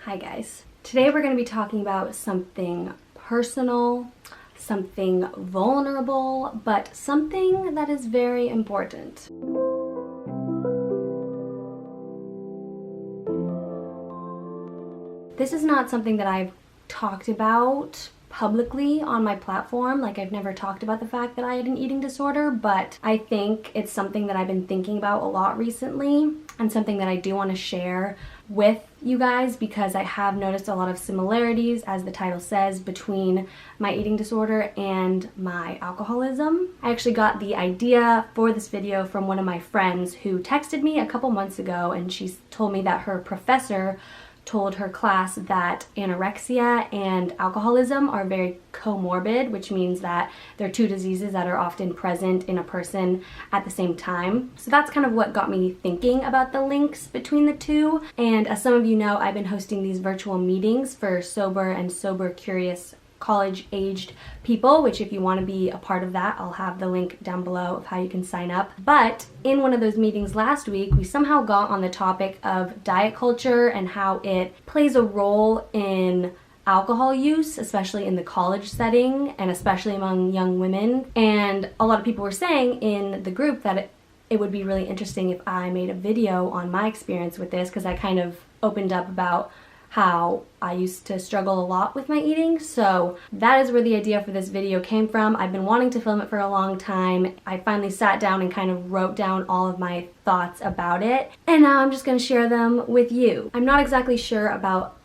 Hi guys. Today we're going to be talking about something personal, something vulnerable, but something that is very important. This is not something that I've talked about publicly on my platform. Like, I've never talked about the fact that I had an eating disorder, but I think it's something that I've been thinking about a lot recently and something that I do want to share with you guys because I have noticed a lot of similarities, as the title says, between my eating disorder and my alcoholism. I actually got the idea for this video from one of my friends who texted me a couple months ago, and she told me that her professor told her class that anorexia and alcoholism are very comorbid, which means that they're two diseases that are often present in a person at the same time. So that's kind of what got me thinking about the links between the two. And as some of you know, I've been hosting these virtual meetings for sober and sober curious college-aged people, which if you want to be a part of that, I'll have the link down below of how you can sign up. But in one of those meetings last week, we somehow got on the topic of diet culture and how it plays a role in alcohol use, especially in the college setting and especially among young women. And a lot of people were saying in the group that it would be really interesting if I made a video on my experience with this, because I kind of opened up about how I used to struggle a lot with my eating. So that is where the idea for this video came from. I've been wanting to film it for a long time. I finally sat down and kind of wrote down all of my thoughts about it, and now I'm just going to share them with you. I'm not exactly sure about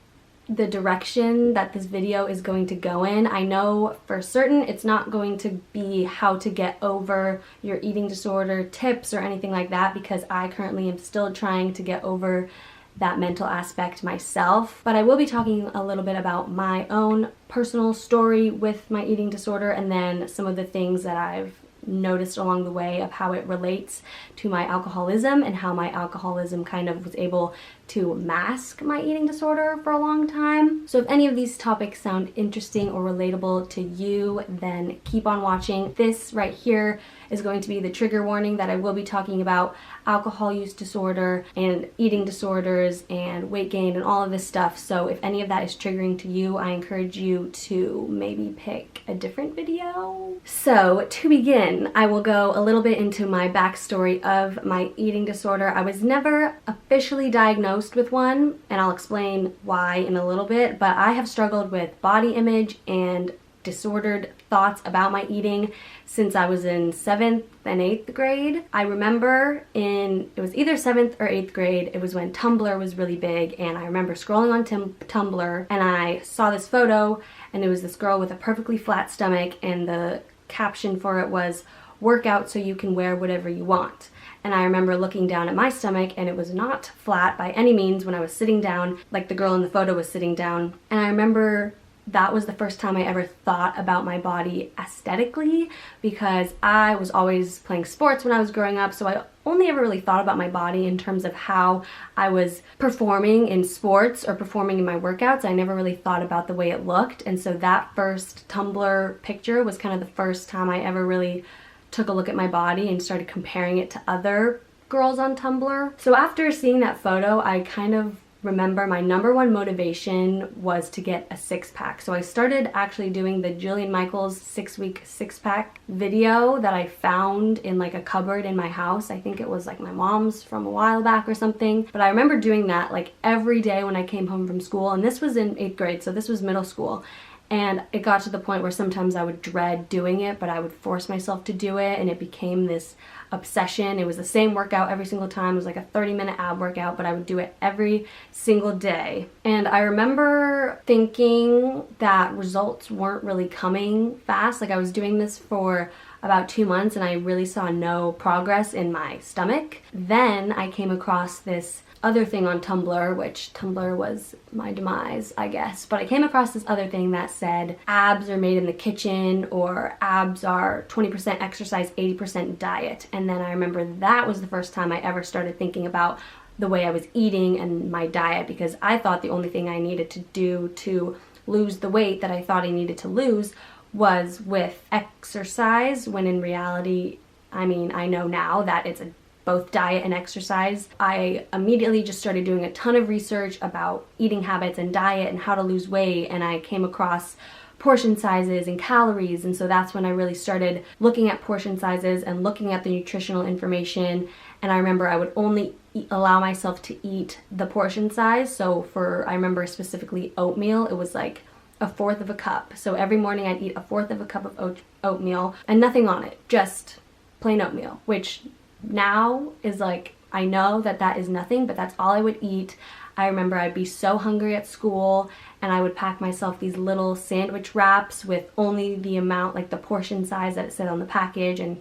the direction that this video is going to go in. I know for certain it's not going to be how to get over your eating disorder tips or anything like that, because I currently am still trying to get over that mental aspect myself. But I will be talking a little bit about my own personal story with my eating disorder, and then some of the things that I've noticed along the way of how it relates to my alcoholism and how my alcoholism kind of was able to mask my eating disorder for a long time. So if any of these topics sound interesting or relatable to you, then keep on watching. This right here is going to be the trigger warning that I will be talking about alcohol use disorder and eating disorders and weight gain and all of this stuff. So if any of that is triggering to you, I encourage you to maybe pick a different video. So to begin, I will go a little bit into my backstory of my eating disorder. I was never officially diagnosed with one, and I'll explain why in a little bit, but I have struggled with body image and disordered thoughts about my eating since I was in 7th and 8th grade. I remember it was either 7th or 8th grade, it was when Tumblr was really big, and I remember scrolling on Tumblr and I saw this photo, and it was this girl with a perfectly flat stomach, and the caption for it was, "Work out so you can wear whatever you want." And I remember looking down at my stomach, and it was not flat by any means when I was sitting down, like the girl in the photo was sitting down. And I remember that was the first time I ever thought about my body aesthetically, because I was always playing sports when I was growing up, so I only ever really thought about my body in terms of how I was performing in sports or performing in my workouts. I never really thought about the way it looked, and so that first Tumblr picture was kind of the first time I ever really took a look at my body and started comparing it to other girls on Tumblr. So after seeing that photo, I kind of remember my number one motivation was to get a six-pack. So I started actually doing the Jillian Michaels 6-week six-pack video that I found in like a cupboard in my house. I think it was like my mom's from a while back or something. But I remember doing that like every day when I came home from school, and this was in 8th grade, so this was middle school. And it got to the point where sometimes I would dread doing it, but I would force myself to do it, and it became this obsession. It was the same workout every single time. It was like a 30-minute ab workout, but I would do it every single day. And I remember thinking that results weren't really coming fast. Like, I was doing this for about 2 months, and I really saw no progress in my stomach. Then I came across this other thing on Tumblr, which Tumblr was my demise, I guess. But I came across this other thing that said abs are made in the kitchen, or abs are 20% exercise, 80% diet. And then I remember that was the first time I ever started thinking about the way I was eating and my diet, because I thought the only thing I needed to do to lose the weight that I thought I needed to lose was with exercise, when in reality, I mean, I know now that it's a both diet and exercise, I immediately just started doing a ton of research about eating habits and diet and how to lose weight, and I came across portion sizes and calories, and so that's when I really started looking at portion sizes and looking at the nutritional information. And I remember I would only allow myself to eat the portion size. So I remember specifically oatmeal, it was like a fourth of a cup. So every morning I'd eat a fourth of a cup of oatmeal and nothing on it, just plain oatmeal, which now is like, I know that that is nothing, but that's all I would eat. I remember I'd be so hungry at school and I would pack myself these little sandwich wraps with only the amount, like the portion size that it said on the package, and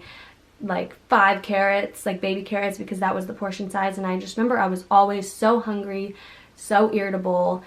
like 5 carrots, like baby carrots, because that was the portion size. And I just remember I was always so hungry, so irritable,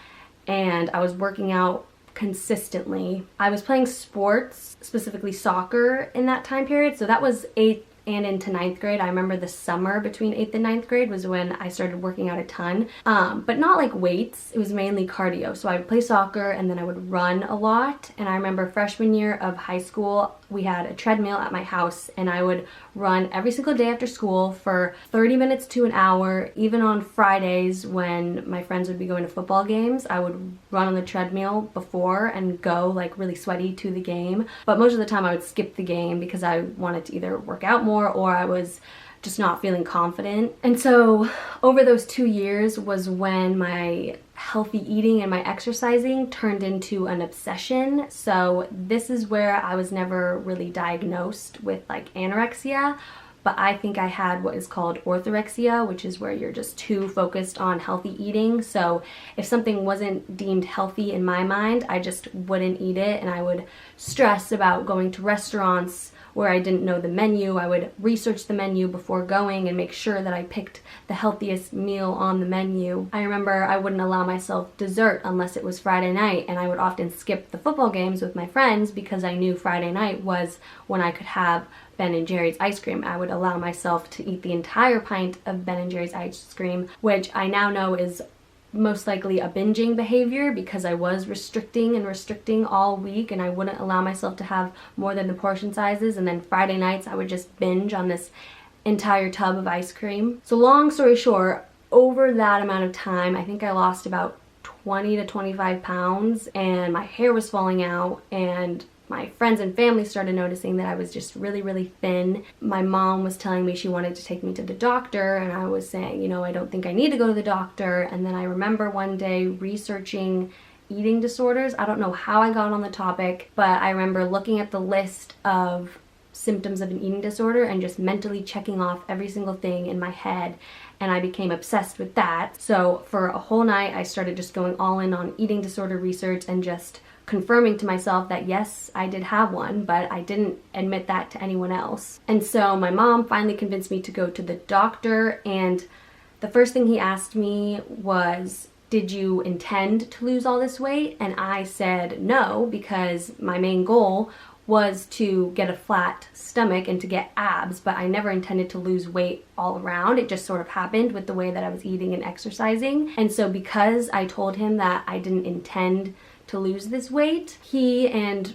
and I was working out consistently. I was playing sports, specifically soccer, in that time period. So that was 8th and into 9th grade. I remember the summer between 8th and 9th grade was when I started working out a ton, but not like weights. It was mainly cardio. So I would play soccer and then I would run a lot. And I remember freshman year of high school, we had a treadmill at my house and I would run every single day after school for 30 minutes to an hour. Even on Fridays when my friends would be going to football games, I would run on the treadmill before and go like really sweaty to the game. But most of the time I would skip the game because I wanted to either work out more or I was just not feeling confident. And so over those 2 years was when my healthy eating and my exercising turned into an obsession. So this is where I was never really diagnosed with like anorexia, but I think I had what is called orthorexia, which is where you're just too focused on healthy eating. So if something wasn't deemed healthy in my mind, I just wouldn't eat it, and I would stress about going to restaurants where I didn't know the menu. I would research the menu before going and make sure that I picked the healthiest meal on the menu. I remember I wouldn't allow myself dessert unless it was Friday night, and I would often skip the football games with my friends because I knew Friday night was when I could have Ben & Jerry's ice cream. I would allow myself to eat the entire pint of Ben & Jerry's ice cream, which I now know is most likely a binging behavior because I was restricting all week, and I wouldn't allow myself to have more than the portion sizes, and then Friday nights I would just binge on this entire tub of ice cream. So long story short, over that amount of time, I think I lost about 20 to 25 pounds, and my hair was falling out, and my friends and family started noticing that I was just really, really thin. My mom was telling me she wanted to take me to the doctor, and I was saying, you know, I don't think I need to go to the doctor. And then I remember one day researching eating disorders. I don't know how I got on the topic, but I remember looking at the list of symptoms of an eating disorder and just mentally checking off every single thing in my head, and I became obsessed with that. So for a whole night I started just going all in on eating disorder research and just confirming to myself that yes, I did have one, but I didn't admit that to anyone else. And so my mom finally convinced me to go to the doctor, and the first thing he asked me was, did you intend to lose all this weight? And I said no, because my main goal was to get a flat stomach and to get abs, but I never intended to lose weight all around. It just sort of happened with the way that I was eating and exercising. And so because I told him that I didn't intend to lose this weight, he and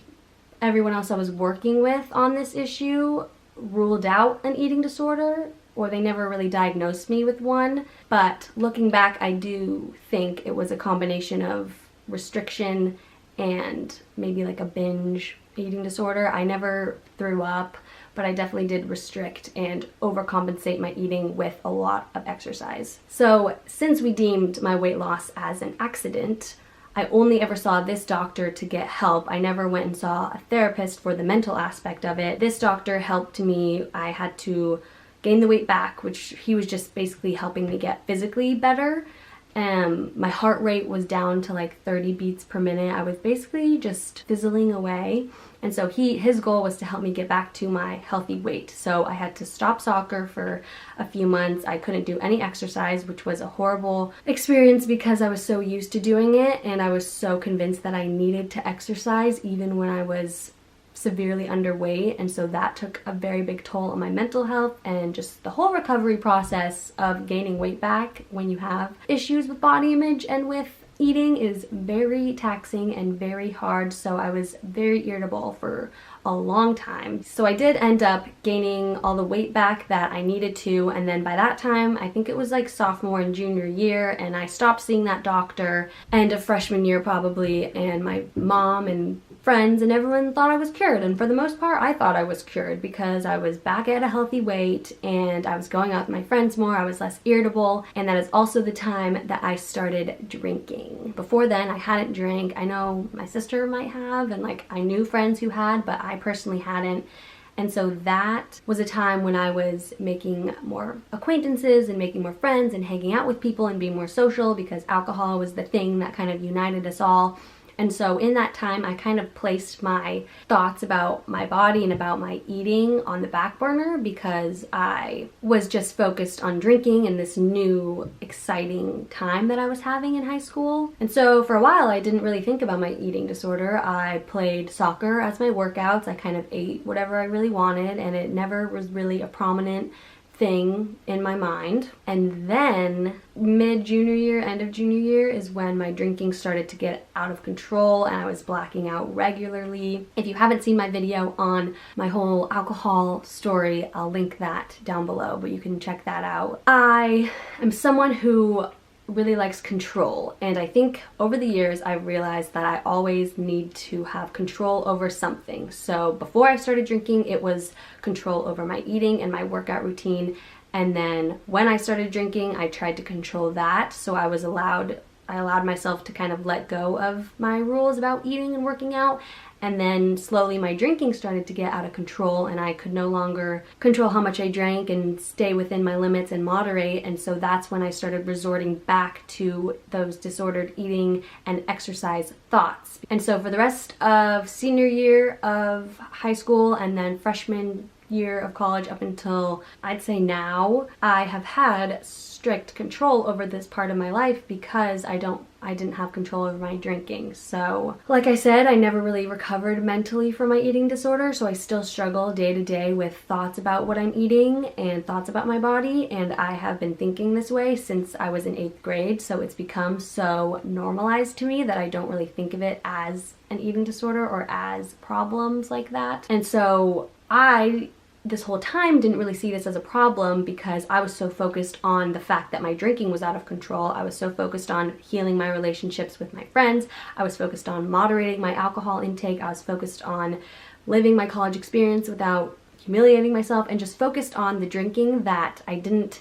everyone else I was working with on this issue ruled out an eating disorder, or they never really diagnosed me with one. But looking back, I do think it was a combination of restriction and maybe like a binge eating disorder. I never threw up, but I definitely did restrict and overcompensate my eating with a lot of exercise. So since we deemed my weight loss as an accident, I only ever saw this doctor to get help. I never went and saw a therapist for the mental aspect of it. This doctor helped me. I had to gain the weight back, which he was just basically helping me get physically better. My heart rate was down to like 30 beats per minute. I was basically just fizzling away. And so his goal was to help me get back to my healthy weight. So I had to stop soccer for a few months. I couldn't do any exercise, which was a horrible experience because I was so used to doing it, and I was so convinced that I needed to exercise even when I was severely underweight. And so that took a very big toll on my mental health and just the whole recovery process of gaining weight back when you have issues with body image and with eating is very taxing and very hard, so I was very irritable for a long time. So I did end up gaining all the weight back that I needed to, and then by that time, I think it was like sophomore and junior year, and I stopped seeing that doctor, end of freshman year probably, and my mom and friends and everyone thought I was cured, and for the most part I thought I was cured because I was back at a healthy weight and I was going out with my friends more, I was less irritable, and that is also the time that I started drinking. Before then I hadn't drank. I know my sister might have, and like I knew friends who had, but I personally hadn't. And so that was a time when I was making more acquaintances and making more friends and hanging out with people and being more social, because alcohol was the thing that kind of united us all. And so in that time, I kind of placed my thoughts about my body and about my eating on the back burner because I was just focused on drinking and this new exciting time that I was having in high school. And so for a while, I didn't really think about my eating disorder. I played soccer as my workouts. I kind of ate whatever I really wanted, and it never was really a prominent thing in my mind. And then mid-junior year, end of junior year is when my drinking started to get out of control and I was blacking out regularly. If you haven't seen my video on my whole alcohol story, I'll link that down below, but you can check that out. I am someone who really likes control, and I think over the years I realized that I always need to have control over something. So before I started drinking, it was control over my eating and my workout routine, and then when I started drinking, I tried to control that. So I allowed myself to kind of let go of my rules about eating and working out. And then slowly my drinking started to get out of control, and I could no longer control how much I drank and stay within my limits and moderate. And so that's when I started resorting back to those disordered eating and exercise thoughts. And so for the rest of senior year of high school and then freshman year of college up until I'd say now, I have had strict control over this part of my life because I didn't have control over my drinking. So like I said, I never really recovered mentally from my eating disorder, so I still struggle day to day with thoughts about what I'm eating and thoughts about my body, and I have been thinking this way since I was in 8th grade, so it's become so normalized to me that I don't really think of it as an eating disorder or as problems like that. And so this whole time didn't really see this as a problem because I was so focused on the fact that my drinking was out of control. I was so focused on healing my relationships with my friends. I was focused on moderating my alcohol intake. I was focused on living my college experience without humiliating myself, and just focused on the drinking, that I didn't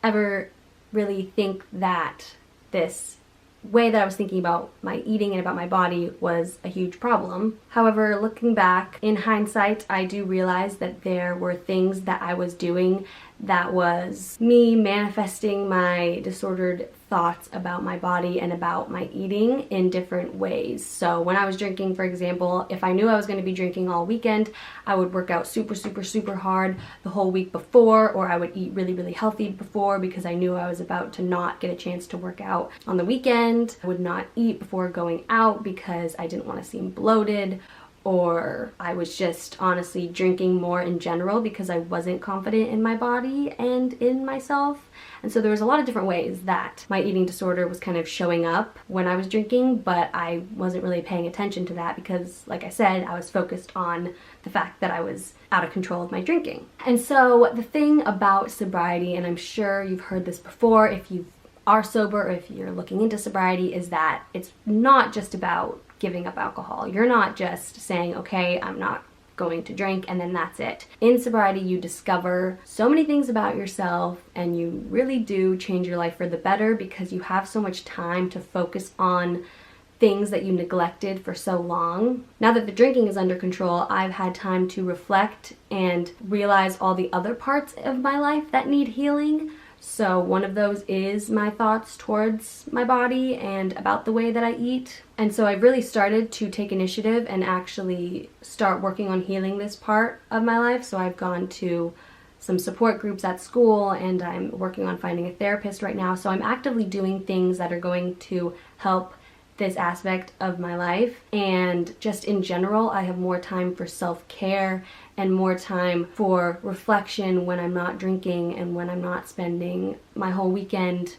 ever really think that this way that I was thinking about my eating and about my body was a huge problem. However, looking back in hindsight, I do realize that there were things that I was doing that was me manifesting my disordered thoughts about my body and about my eating in different ways. So when I was drinking, for example, if I knew I was going to be drinking all weekend, I would work out super hard the whole week before, or I would eat really healthy before because I knew I was about to not get a chance to work out on the weekend. I would not eat before going out because I didn't want to seem bloated, or I was just honestly drinking more in general because I wasn't confident in my body and in myself. And so there was a lot of different ways that my eating disorder was kind of showing up when I was drinking, but I wasn't really paying attention to that because, like I said, I was focused on the fact that I was out of control of my drinking. And so the thing about sobriety, and I'm sure you've heard this before if you are sober or if you're looking into sobriety, is that it's not just about giving up alcohol. You're not just saying, okay, I'm not going to drink and then that's it. In sobriety, you discover so many things about yourself, and you really do change your life for the better because you have so much time to focus on things that you neglected for so long. Now that the drinking is under control, I've had time to reflect and realize all the other parts of my life that need healing. So one of those is my thoughts towards my body and about the way that I eat. And so I've really started to take initiative and actually start working on healing this part of my life. So I've gone to some support groups at school, and I'm working on finding a therapist right now. So I'm actively doing things that are going to help this aspect of my life. And just in general, I have more time for self-care and more time for reflection when I'm not drinking and when I'm not spending my whole weekend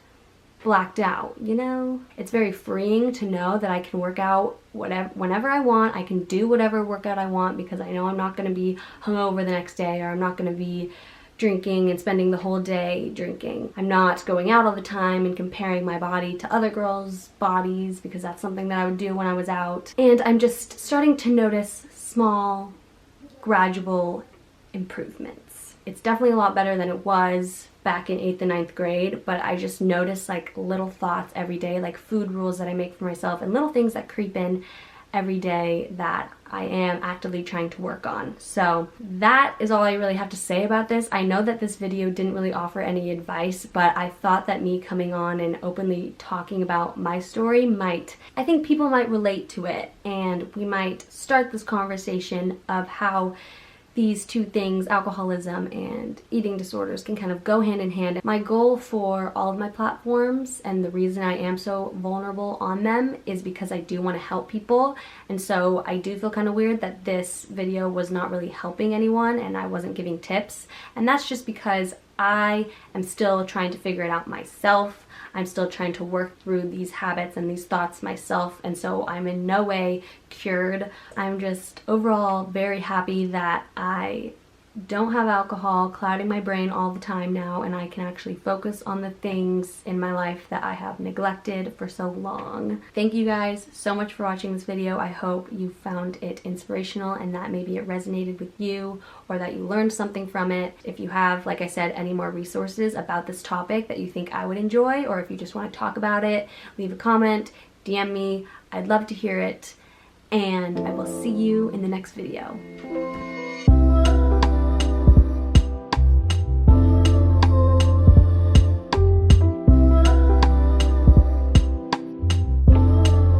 blacked out, you know? It's very freeing to know that I can work out whenever I want. I can do whatever workout I want because I know I'm not gonna be hungover the next day, or I'm not gonna be drinking and spending the whole day drinking. I'm not going out all the time and comparing my body to other girls' bodies, because that's something that I would do when I was out. And I'm just starting to notice small, gradual improvements. It's definitely a lot better than it was back in 8th and 9th grade, but I just notice like little thoughts every day, like food rules that I make for myself and little things that creep in every day that I am actively trying to work on. So that is all I really have to say about this. I know that this video didn't really offer any advice, but I thought that me coming on and openly talking about my story I think people might relate to it, and we might start this conversation of how these two things, alcoholism and eating disorders, can kind of go hand in hand. My goal for all of my platforms, and the reason I am so vulnerable on them, is because I do want to help people. And so I do feel kind of weird that this video was not really helping anyone and I wasn't giving tips. And that's just because I am still trying to figure it out myself. I'm still trying to work through these habits and these thoughts myself, and so I'm in no way cured. I'm just overall very happy that I don't have alcohol clouding my brain all the time now, and I can actually focus on the things in my life that I have neglected for so long. Thank you guys so much for watching this video. I hope you found it inspirational and that maybe it resonated with you, or that you learned something from it. If you have, like I said, any more resources about this topic that you think I would enjoy, or if you just want to talk about it, leave a comment, DM me. I'd love to hear it, and I will see you in the next video.